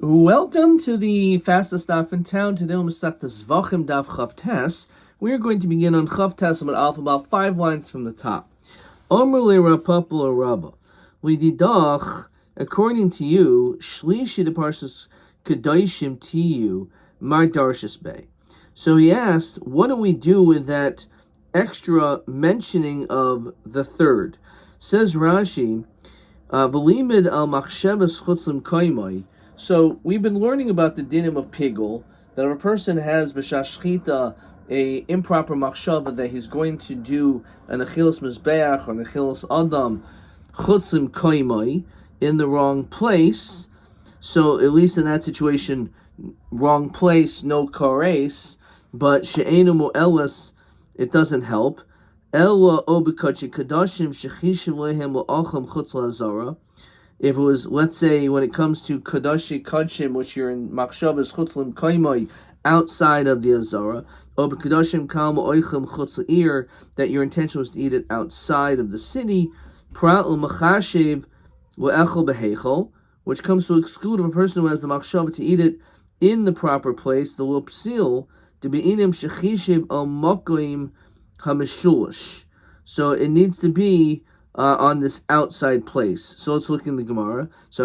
Welcome to the fastest daf in town. Today we'll start the Zevachim daf Chavtes. We are going to begin on Chavtes Amud Alpha, about 5 lines from the top. Omer le Rapapa or Rabba. We didach, according to you, Shlishi the Parshas Kedoshim to you, Mar Darshis Bay. So he asked, what do we do with that extra mentioning of the third? Says Rashi, V'limid al machshavas chutzlim koimoi. So we've been learning about the dinim of pigul, that if a person has b'shashchita a improper machshava that he's going to do an achilas mizbeach or an achilas adam chutzim koimai in the wrong place. So at least in that situation, wrong place, no kares, but she'enu mo'elas, it doesn't help. Ella obikachi kadashim shechishiv lehem la'acham chutz la'azara. If it was, let's say, when it comes to Kadashi Kadshim, which you're in Machshavas Chutzlim Kaimai, outside of the Azara, or Kadashim Kalma Oichem Chutzlir, that your intention was to eat it outside of the city, Pratl Machashev Le'echel Behechel, which comes to exclude a person who has the Machshava to eat it in the proper place, the Lopsil, to be inim Shechishev Al Moklim Hamishulish. So it needs to be on this outside place. So let's look in the Gemara. So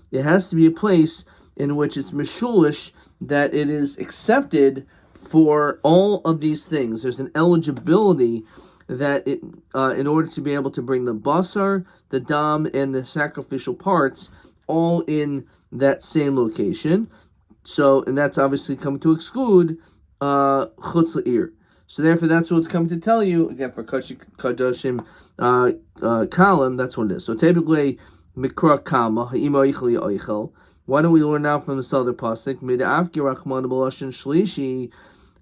it has to be a place in which it's mishulish, that it is accepted for all of these things. There's an eligibility that it, in order to be able to bring the basar, the dam, and the sacrificial parts all in that same location. So, and that's obviously coming to exclude chutz la'ir. So therefore, that's what it's coming to tell you. Again, for Kadoshim column, that's what it is. So typically, Mikra Kama, Ha'ima Eichel Eichel. Why don't we learn now from this other pasuk? Mid'avki Rachman B'Lashon Shlishi.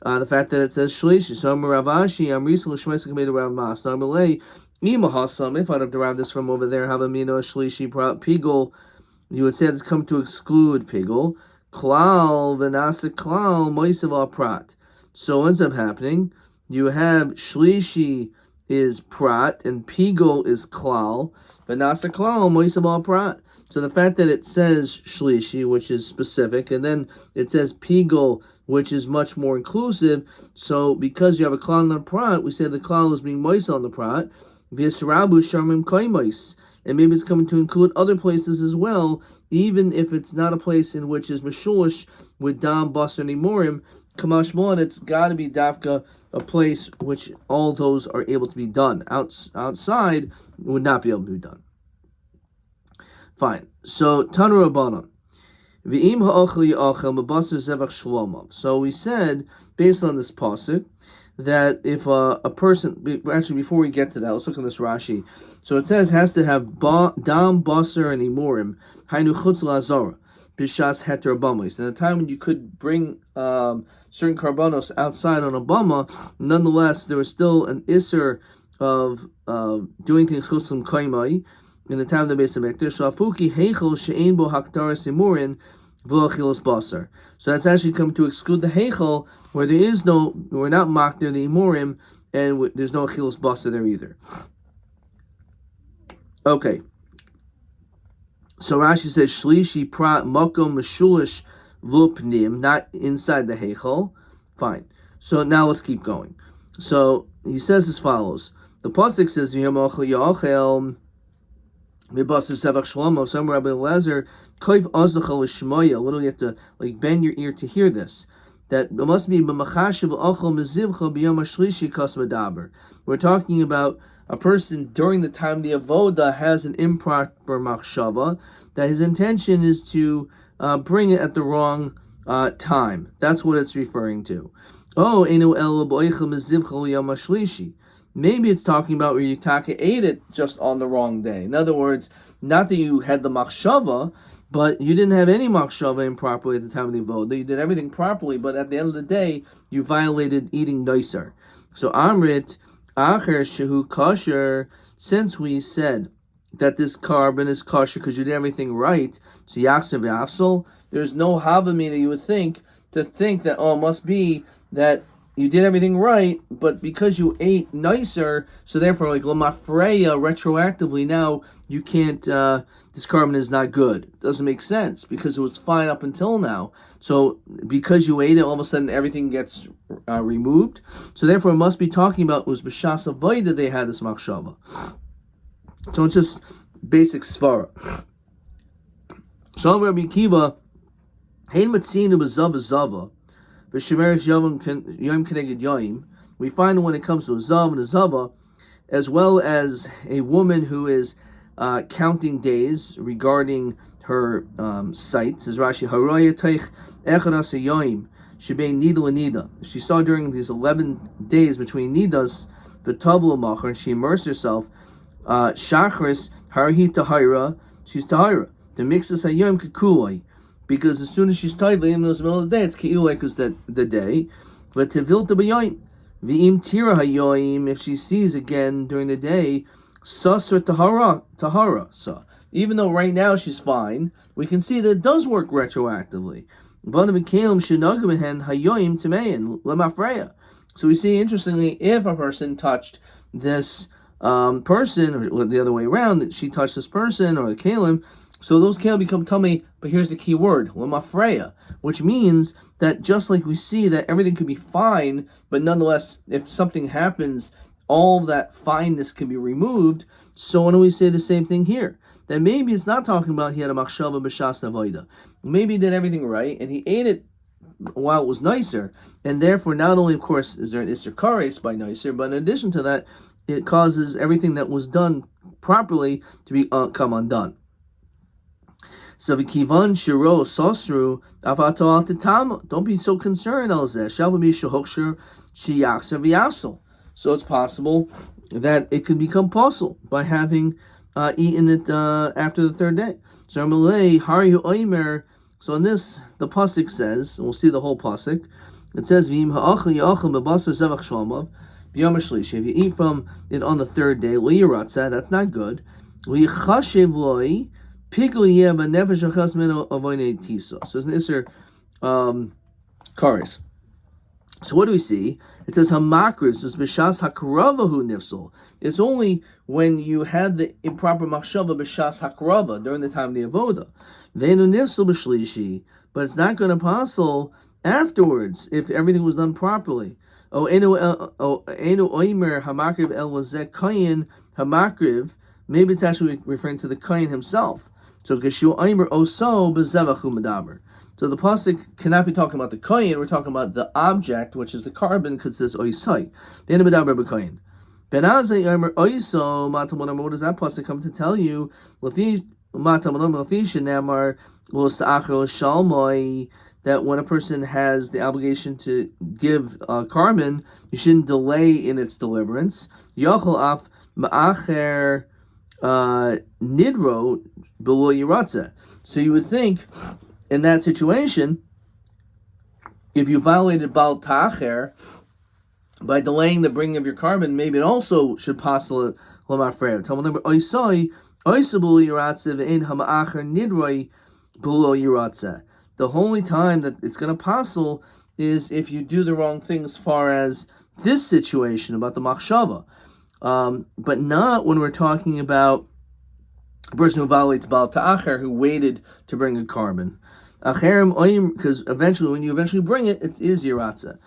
The fact that it says Shlishi. So Ravashi, I'm recently Shmeisik made a Rav Mas. Normally, Ima Hasam, if I'd have derived this from over there, Havamino Shlishi Pigul, you would say it's come to exclude Pigul. Klal, Venasa Klal, Moisav Prat. So what ends up happening? You have Shlishi is Prat and Pigul is Klal, but Nasa Klal, Moisav Prat. So the fact that it says Shlishi, which is specific, and then it says Pigul, which is much more inclusive, so because you have a Klal and a Prat, we say the Klal is being Moisa on the Prat, V'yisrabu Sharmim Kaimais. And maybe it's coming to include other places as well, even if it's not a place in which is Meshulish with Dam, Basar, and Imorim. Kamashmon, it's got to be Dafka, a place which all those are able to be done. Outside would not be able to be done. Fine. So Tanu Rabbanan, V'im ha'achli achel mebasar zevach shlomah. So we said, based on this pasuk, that if a person, actually before we get to that, let's look at this Rashi. So it says has to have dam, basar, and imurim, hainu chutz la'azara, b'shas heter abamis. In a time when you could bring certain karbanos outside on a bama, nonetheless, there was still an isser of doing things chutzim kaimai in the time of the Beis Hamikdash. Shafuki heichel she'ein bo haktar simurin v'achilos basar. So that's actually come to exclude the heichel, where there is no, we're not mocked there the imurim, and there's no achilos basar there either. Okay. So Rashi says shlishi prat makom meshulish v'pnim, not inside the heichel. Fine. So now let's keep going. So he says as follows. The pasuk says v'yamochel yachel mibasar sevach shlomo. Some Rabbi Elazar koiv azdachal l'shmoya. Literally, you have to bend your ear to hear this. That it must be b'machashiv l'achol mezivcha b'yom hashlishi kas medaber. We're talking about a person during the time the avoda has an improper machshava, that his intention is to bring it at the wrong time. That's what it's referring to. Oh, enu el b'oichel mezivcha l'yom hashlishi. Maybe it's talking about where you ate it just on the wrong day. In other words, not that you had the machshava, but you didn't have any machshava improperly at the time of the avoda. You did everything properly, but at the end of the day, you violated eating daisar. So Amrit, Acher Shehu Kosher, since we said that this carbon is kosher because you did everything right, so Yaksev Afsal, there's no Havamina you would think to think that, oh, it must be that you did everything right, but because you ate nicer, so therefore, like lamafreya, retroactively now you can't. This carbon is not good. It doesn't make sense because it was fine up until now. So because you ate it, all of a sudden everything gets removed. So therefore, it must be talking about it was b'shas avoda they had this machshava. So it's just basic svara. So Rabbi Akiva, hein matzinu b'zava zava. We find when it comes to a zav and a zava, as well as a woman who is counting days regarding her sites, as Rashi Haraya Teich Echadas Yoim Shebei Nida Nida. She saw during these 11 days between Nidas the Tavla Macher, and she immersed herself. Shachris Harhi Tahira, she's Tahira. The mixes Hayom Kakuloi. Because as soon as she's tied, even though it's the middle of the day, it's ki'u like it's the day. But tevilta b'yoyim, v'im tira hayoyim, if she sees again during the day, sasra tahara. So even though right now she's fine, we can see that it does work retroactively. So we see, interestingly, if a person touched this person, or the other way around, that she touched this person or the kalim, so those kalim become tummy, but here's the key word, lemafreya, which means that just like we see that everything could be fine, but nonetheless, if something happens, all of that fineness can be removed. So why don't we say the same thing here? That maybe it's not talking about he had a machshava b'shas navoida. Maybe he did everything right, and he ate it while it was nicer, and therefore not only, of course, is there an isser kares by nicer, but in addition to that, it causes everything that was done properly to become undone. So v'kivan shiro sosru avato al titama. Don't be so concerned, Elzeh. Shalvami shehokshir sheyachser v'yasel. So it's possible that it could become possible by having eaten it after the third day. So Malay Harihu Oimer. So in this, the pasuk says, and we'll see the whole pasuk. It says v'im ha'achal ya'achal b'basar zevach shlomav b'yom ha'shlishi. If you eat from it on the third day, li'yiratza, that's not good. Li'chashev loi. So it's an Isser Kares. So what do we see? It says Hamakris, it's B'shas Hakravahu Nifsal. It's only when you had the improper Machshava B'shas Hakrava during the time of the Avoda. Venu Nifsal B'shlishi, but it's not going to possible afterwards if everything was done properly. Enu Oimer Hamakriv El Wazek Kayin Hamakriv. Maybe it's actually referring to the Kayin himself. So Geshu Aimer Oso Bezevachim Medaber. So the pasuk cannot be talking about the kohen. We're talking about the object, which is the carbon, because it says oisai. Then Medaber b'kohen. Benazai Aimer Oiso Matamon. What does that pasuk come to tell you? Lafi Matamon Lafi Shenamar Losachel Shalmoi. That when a person has the obligation to give carbon, you shouldn't delay in its deliverance. Yachol af Ma'acher Nidro below Yiratza. So you would think, in that situation, if you violated Baal Ta'acher by delaying the bringing of your carbon, maybe it also should postulate Lamafreya. Talmud number Oisai, Oisa below Yiratza, Ve'en Hama'acher Nidroi below Yiratza. The only time that it's going to postle is if you do the wrong thing as far as this situation about the Machshava. But not when we're talking about a person who violates Baal Ta'acher, who waited to bring a carbon. Because eventually, when you eventually bring it, it is Yiratza.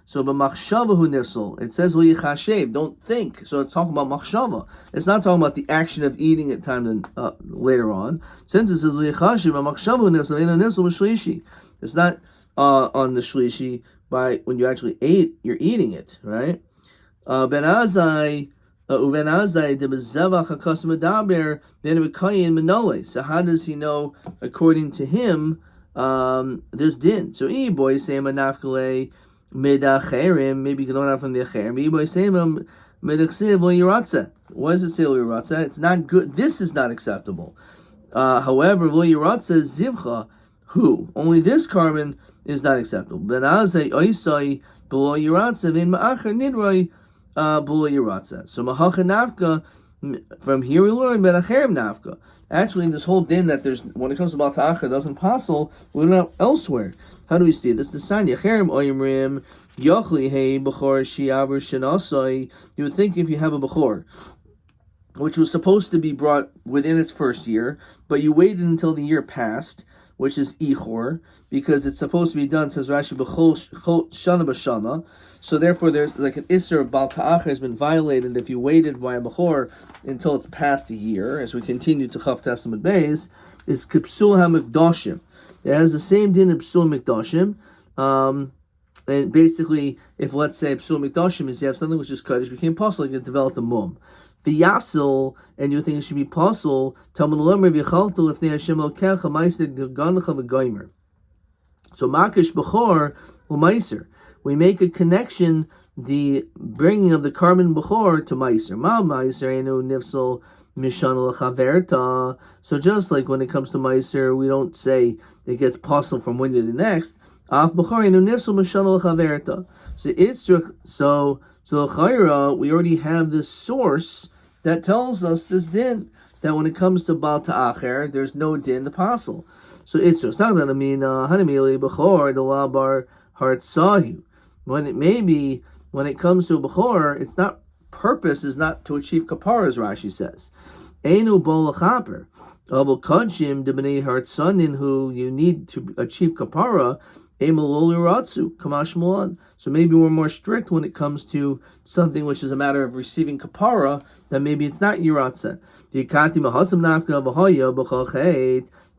So b'machshava hu nifsal. It says li'chashev, don't think. So it's talking about machshava. It's not talking about the action of eating at time later on. Since it says li'chashev, b'machshava hu nifsal, eno nifsal b'shlishi. It's not on the shlishi by when you actually ate. You're eating it, right? Ben Azai de bezevach hakas medaber ben v'kayin menole. So how does he know? According to him, this din. So boy say manafkale. Maybe you can learn out from the acherim. Why does it say yiratza? It's not good. This is not acceptable. However, yiratza zivcha, who only this carbon is not acceptable. Benazai oisai below yiratza v'in ma'acher nidroi below yiratza. So mahacha nafka From here we learn Benacherem Nafka. Actually, this whole din that there's when it comes to Baal Ta'achar doesn't possible, we learn out elsewhere. How do we see it? This is the sign. Yacherem Oyimrim Yochli Hey Bechor Shiaver Shenasai. You would think if you have a Bechor, which was supposed to be brought within its first year, but you waited until the year passed, which is Ichor, because it's supposed to be done, says Rashi, B'chol Shana B'Shana. So therefore, there's like an Isser of Baal Ta'achar has been violated if you waited by a Bechor until it's past a year, as we continue to Chav Testament Beis, is Kipsul HaMikdashim. It has the same din of Psul Mikdashim. And basically, if let's say Psul Mikdashim is you have something which is Kaddish, became possible, you can develop the Mum. The Yafsil, and you think it should be possible, Talmud Lomer V'chalto Lefnei Hashem Elokecha Ma'aser Ganacha V'Goymer. So Makish Bechor U'Maiser. We make a connection, the bringing of the carbon Bechor to Maiser. Ma Maiser Enu Nifsel Mishan L'Chaverta. So just like when it comes to Maiser, we don't say it gets possible from one year to the next. Af Bechor Enu Nifsel Mishan L'Chaverta. So L'Chayra, we already have this source that tells us this din, that when it comes to Baal Ta'achar, there's no din apostle. So it's just not that I mean Hanamili Bechor the Labar Hartsahu. When it may be when it comes to a Bechor, its not purpose is not to achieve kapara, as Rashi says. Einu Bol Chaper. Avol Kodshim de Bnei Hartsanin, who you need to achieve kapara. So maybe we're more strict when it comes to something which is a matter of receiving kapara, then maybe it's not Yiratzeh.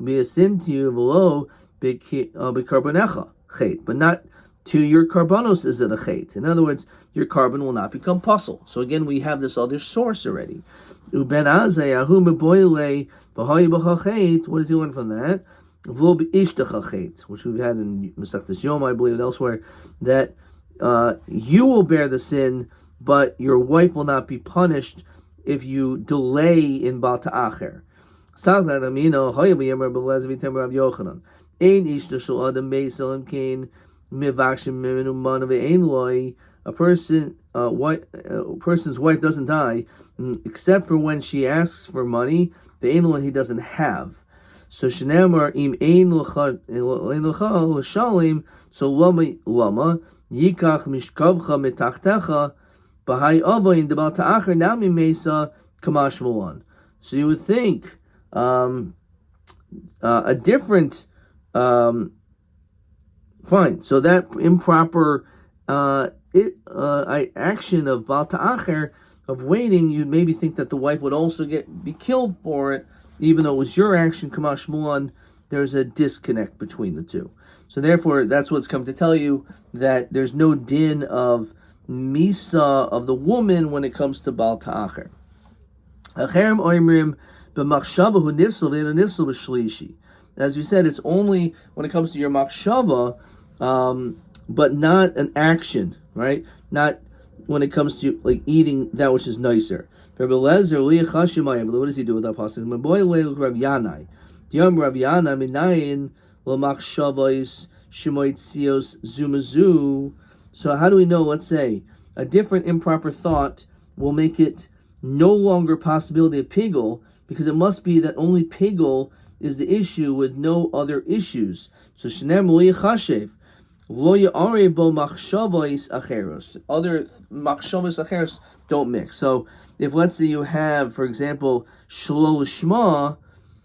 Be a sin to you below bikarbonecha chait, but not to your karbonos is it a chait. In other words, your carbon will not become puzzle. So again, we have this other source already. What does he learn from that? Which we've had in Masechtas Yomi, I believe, and elsewhere, that you will bear the sin, but your wife will not be punished if you delay in Baal Ta'achar. A person's wife doesn't die except for when she asks for money, the ain't he doesn't have. So Shnamar im ein l'cha l'shalim. So lama yikach mishkavcha mitachtecha b'hai avoin debal ta'achar nami mesa kamash mulan. So you would think a different fine. So that improper action of Baal Ta'achar, of waiting, you'd maybe think that the wife would also be killed for it, even though it was your action, Kamash Mulan. There's a disconnect between the two. So therefore, that's what's come to tell you, that there's no din of Misa of the woman when it comes to Baal Ta'achar. As we said, it's only when it comes to your machshava, but not an action, right? Not when it comes to like eating that which is nicer. What does he do with that passage? So how do we know, let's say, a different improper thought will make it no longer possibility of pigul, because it must be that only pigul is the issue with no other issues. So other machshavos acheros don't mix. So if let's say you have, for example, shlo l'shma,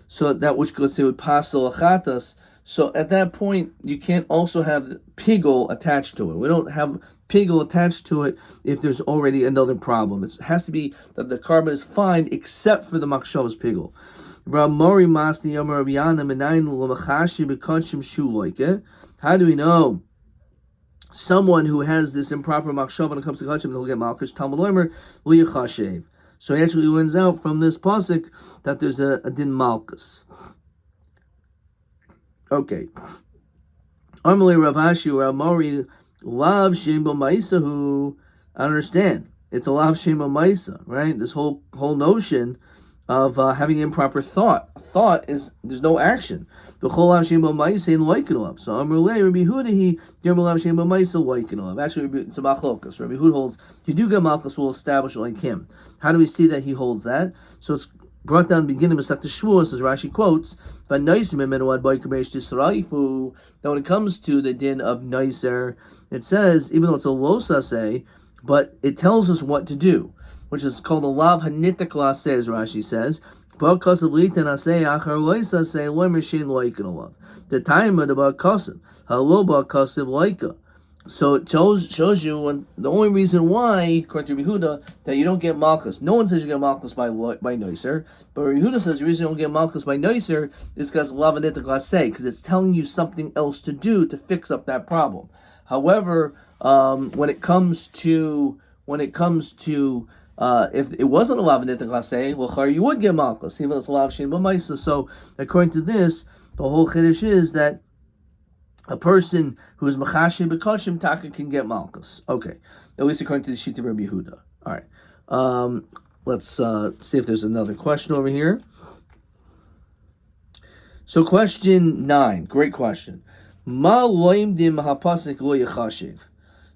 so that which let's say would pasel achatas, so at that point you can't also have pigul attached to it. We don't have pigul attached to it if there's already another problem. It has to be that the carbon is fine except for the machshavos pigul. How do we know someone who has this improper machshava when it comes to kachim, he'll get malchish Talmud Lomer liyachashev? So he actually learns out from this pasuk that there's a din malchus. Okay. Amalei Rav Ashi Rav Mori lav shem b'maisahu. I understand. It's a lav shem b'maisa, right? This whole notion of having improper thought. Thought is, there's no action. So Amrulay Rabbi Huda he actually it's a machlokas. Rabbi Huda holds you do get malchus will establish like him. How do we see that he holds that? So it's brought down in the beginning of Masechet Shavuos, as Rashi quotes, that when it comes to the din of Neiser, it says, even though it's a losase, but it tells us what to do, which is called a lav hanitik laseh, as Rashi says. The time of the ba'kasav, hello ba'kasav loika. So it shows you when the only reason why, according to Rabbi Yehuda, that you don't get malchus. No one says you get malchus by noiser, but Rabbi Yehuda says the reason you don't get malchus by noiser is because lavanitik laseh, because it's telling you something else to do to fix up that problem. However, when it comes to if it wasn't a lavanitik laseh, well, you would get malchus, even though it's a lav shein b'maisa. So according to this, the whole chiddush is that a person who is machashi b'koshim taka can get malchus. Okay, at least according to the sheet of Rabbi Yehuda. All right, let's see if there's another question over here. So question 9, great question. Ma loimdim hapasik lo yechashiv.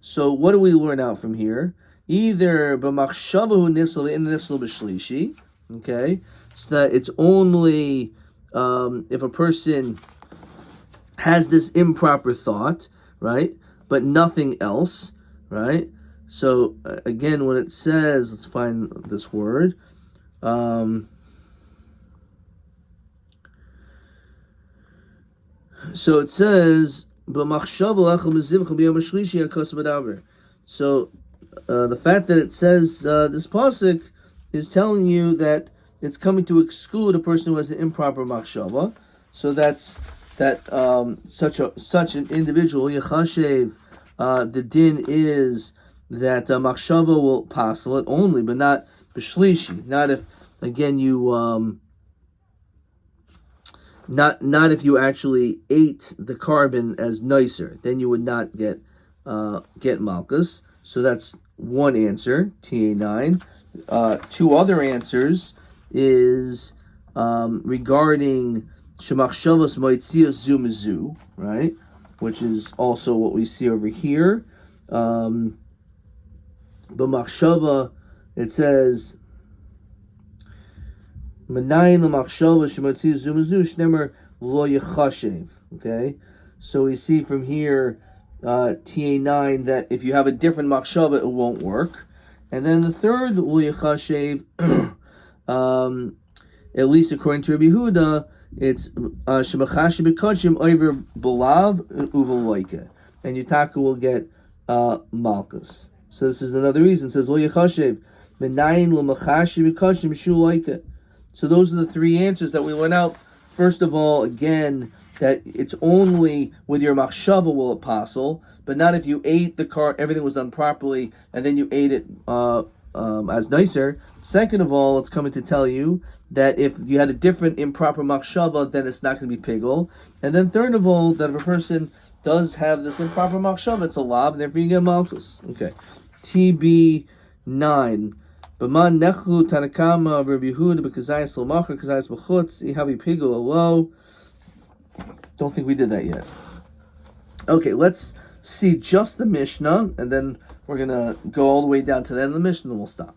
So what do we learn out from here? Either b'machshavahu nifsal in nifsal b'shlishi. Okay, so that it's only if a person has this improper thought, right? But nothing else, right? So again, when it says, let's find this word. So it says, so the fact that it says this pasuk is telling you that it's coming to exclude a person who has an improper machshava. So that's that such an individual yechashev. The din is that machshava will passel it only, but not b'shlishi. Not if again you not if you actually ate the carbon as nicer, then you would not get malchus. So that's one answer, TA9. Two other answers is regarding shemachshavos moitzios zu mizu, right? Which is also what we see over here. B'machshava, it says Menayin l'machshava shemotzios zu mizu shnemer lo yechashev. Okay, so we see from here TA9 that if you have a different machshava, it won't work. And then the third lo yechashev, at least according to Rabbi Yehuda, it's shemachashi b'kodshim over belav uveloike, and Yutaka will get malchus. So this is another reason. It says lo yechashev menayin l'machashi b'kodshim shuloike. So those are the three answers that we went out. First of all, again, that it's only with your machshava will it passel, but not if you ate the car, everything was done properly, and then you ate it as nicer. Second of all, it's coming to tell you that if you had a different improper machshava, then it's not going to be pigul. And then third of all, that if a person does have this improper machshava, it's a lav, and therefore you get malchus. Okay. TB9. B'man nechlu tanakama of Rabbi Yehuda b'kazayis l'macher kazayis b'chutz ihavi pigul alo. Don't think we did that yet. Okay, let's see just the Mishnah, and then we're going to go all the way down to the end of the Mishnah, and we'll stop.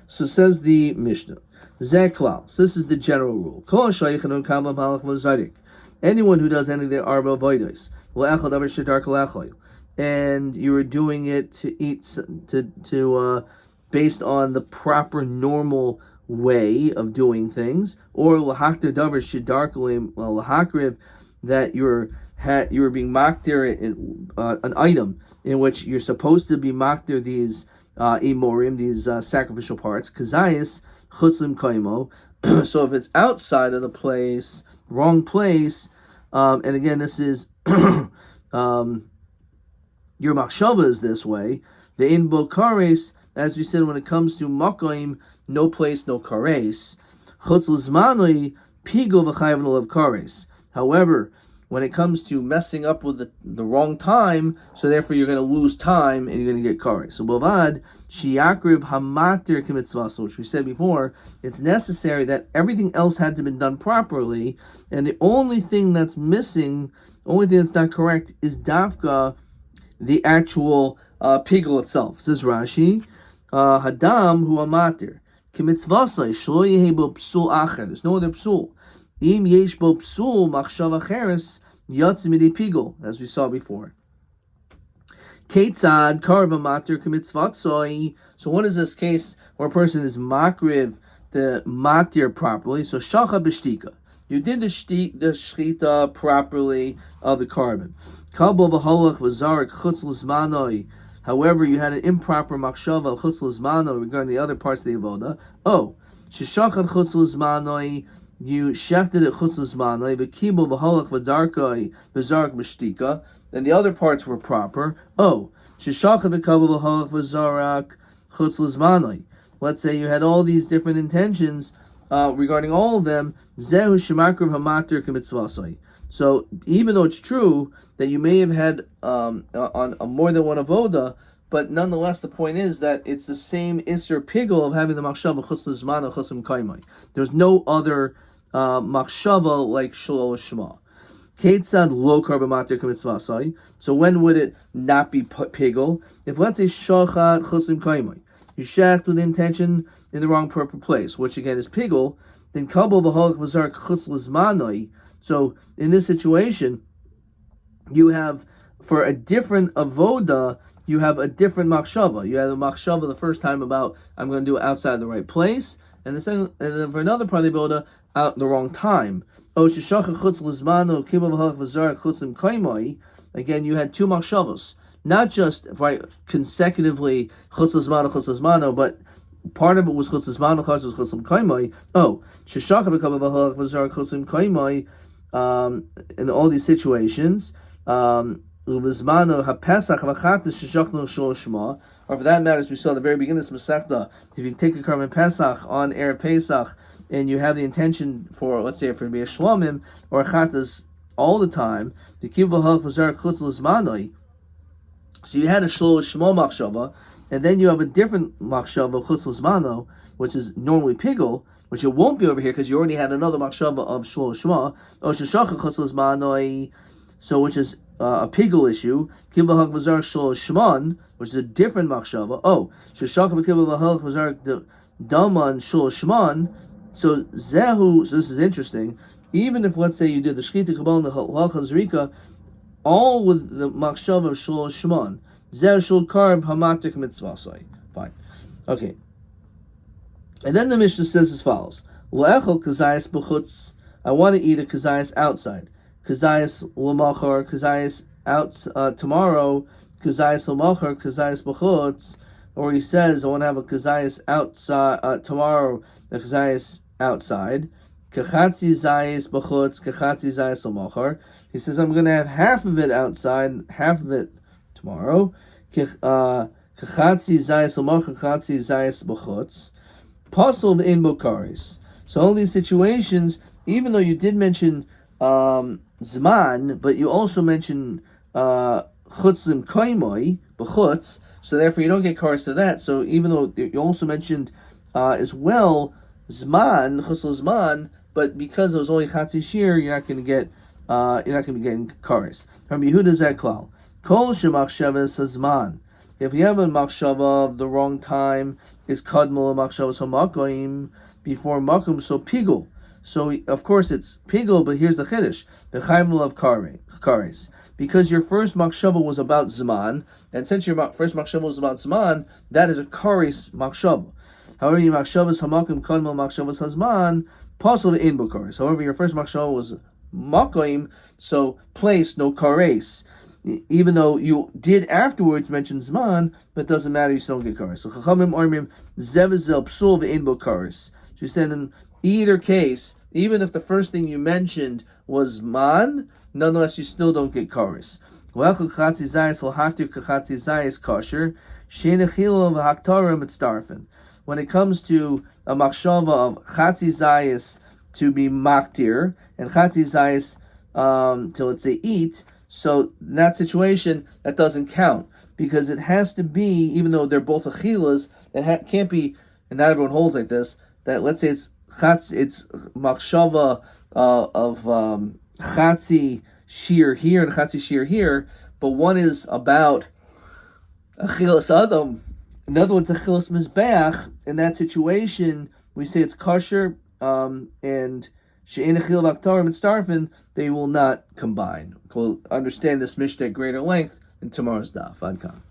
So says the Mishnah. Zeklal. So this is the general rule. Anyone who does any of the arba avodos, and you are doing it to eat to based on the proper normal way of doing things, or lahakta davar shidarkalim lahakriv, that you're being makdir an item in which you're supposed to be makdir these imorim, these sacrificial parts, kazayis chutzlim kaimo. So if it's outside of the place, wrong place, and again this is your machshava is this way. The in bokares, as we said, when it comes to makoim, no place, no kares. Chutz l'zmanoi pigul v'chayv of kares. However, when it comes to messing up with the wrong time, so therefore you're going to lose time and you're going to get kares. So bavad sheyakriv hamatir k'mitzvaso, which we said before, it's necessary that everything else had to be done properly, and the only thing that's missing, only thing that's not correct, is dafka, the actual pigel itself. Says Rashi, hadam hu amatir k'mitzvasai shlo yehi bo psul acher. There's no other psul. Im yesh bo psul machshav acheres yatz midei pigel, as we saw before. Ketzad karv amatir k'mitzvatzoi. So what is this case where a person is makriv the matir properly? So shacha b'shtika. You did the shchita properly of the carbon. Kabel v'holach v'zarik chutz l'zmanoi. However, you had an improper machshava chutz l'zmanoi regarding the other parts of the avoda. Oh, sheshachad chutz l'zmanoi. You shefted it chutz l'zmanoi. V'kibel v'holach v'darkoi v'zarik b'shtika. And the other parts were proper. Oh, sheshachad v'kabel v'holach v'zarak chutz l'zmanoi. Let's say you had all these different intentions regarding all of them. Zehu shemakriv hamatir k'mitzvasoi. So even though it's true that you may have had on more than one avoda, but nonetheless the point is that it's the same iser pigel of having the machshava chutz l'zman chutz l'kaimai. There's no other machshava like shelo shema. Ketzad lo karba matir k'mitzvasoi. So when would it not be pigel? If let's say shachat chutz l'kaimai, you shaft with intention in the wrong proper place, which again is pigel, then kabel v'holach v'zark chutz l'zmanoi. So in this situation, you have, for a different avoda, you have a different machshava. You have a machshava the first time about, I'm going to do it outside the right place, and the second, and then for another part of the avoda, out the wrong time. Oh, sheshacha chutz l'zmano kibel v'holach v'zark chutz l'kaimai. Again, you had two machshavos, not just right consecutively chutz l'zmano, but part of it was chutz l'zmano, part was chutz l'kaimai. Oh, sheshacha v'kabel v'holach v'zark chutz l'kaimai. In all these situations, or for that matter, as we saw at the very beginning of this Masechta, if you take a carbon Pesach on Erev Pesach and you have the intention for, let's say, for it to be a Shlomim or a Chatas all the time, the Kibbutz Hazar Chutz L'Zmanoi. So you had a Shlo Shmo Machshava, and then you have a different Machshava Chutz L'Zmano, which is normally Pigel, which it won't be over here because you already had another machshava of shlo shma, or sheshacha chutz l'zmanoi, so which is a pigel issue. Kibbutz hag v'zar shlo shman, which is a different machshava. Oh, sheshacha v'kibbutz hag v'zar daman shlo shman. So zehu. So this is interesting. Even if let's say you did the shchita kabbalah and the halachah zrika, all with the machshava of shlo shman, zehu shul karv hamatik mitzvasai. Fine. Okay. And then the Mishnah says as follows: Le'echol kazayas b'chutz. I want to eat a kazayas outside. Kazayas l'machar. Kazayas out tomorrow. Kazayas l'machar. Kazayas b'chutz. Or he says, I want to have a kazayas outside tomorrow. A kazayas outside. Kachatzi zayas b'chutz. Kachatzi zayas l'machar. He says, I'm going to have half of it outside, half of it tomorrow. Kachatzi zayas l'machar. Kachatzi zayas b'chutz. Pasul in Bokaris. So all these situations, even though you did mention Zman, but you also mentioned Chutzim Kaimoi, B'chutz, so therefore you don't get karis of that. So even though you also mentioned as well Zman, Chutzil Zman, but because it was only Chatzi Shir, you're not going to be getting karis. Rabbi Yehuda Zeklal, Kol Shemachshavas Zman. If you have a machshava of the wrong time, is kadmol machshavas hamakoim before makom, so pigul. So of course it's pigul, but here's the chiddush: the chaimul of kares, because your first machshava was about zman, and since your first machshava was about zman, that is a kares machshava. However, your machshavas hamakom kadmol machshavas hazman possible in kares. However, your first machshava was makoim, so place, no kares. Even though you did afterwards mention Zman, but it doesn't matter, you still don't get kares. So Chachamim Armim Zevazel Psul Ve'in Kares. So you said in either case, even if the first thing you mentioned was Zman, nonetheless you still don't get kares. When it comes to a machshava of Chatzi Zayis to be maktir, and Chatzi Zayis to, let's say, eat. So in that situation, that doesn't count, because it has to be, even though they're both achilas, it can't be, and not everyone holds like this, that let's say it's machshava of chatzi shir here and chatzi shir here, but one is about achilas adam, another one's achilas mizbeach. In that situation, we say it's kosher, and she'ein achil v'aktarim and starfin, they will not combine. We'll understand this Mishnah at greater length in tomorrow's daf. Adkan.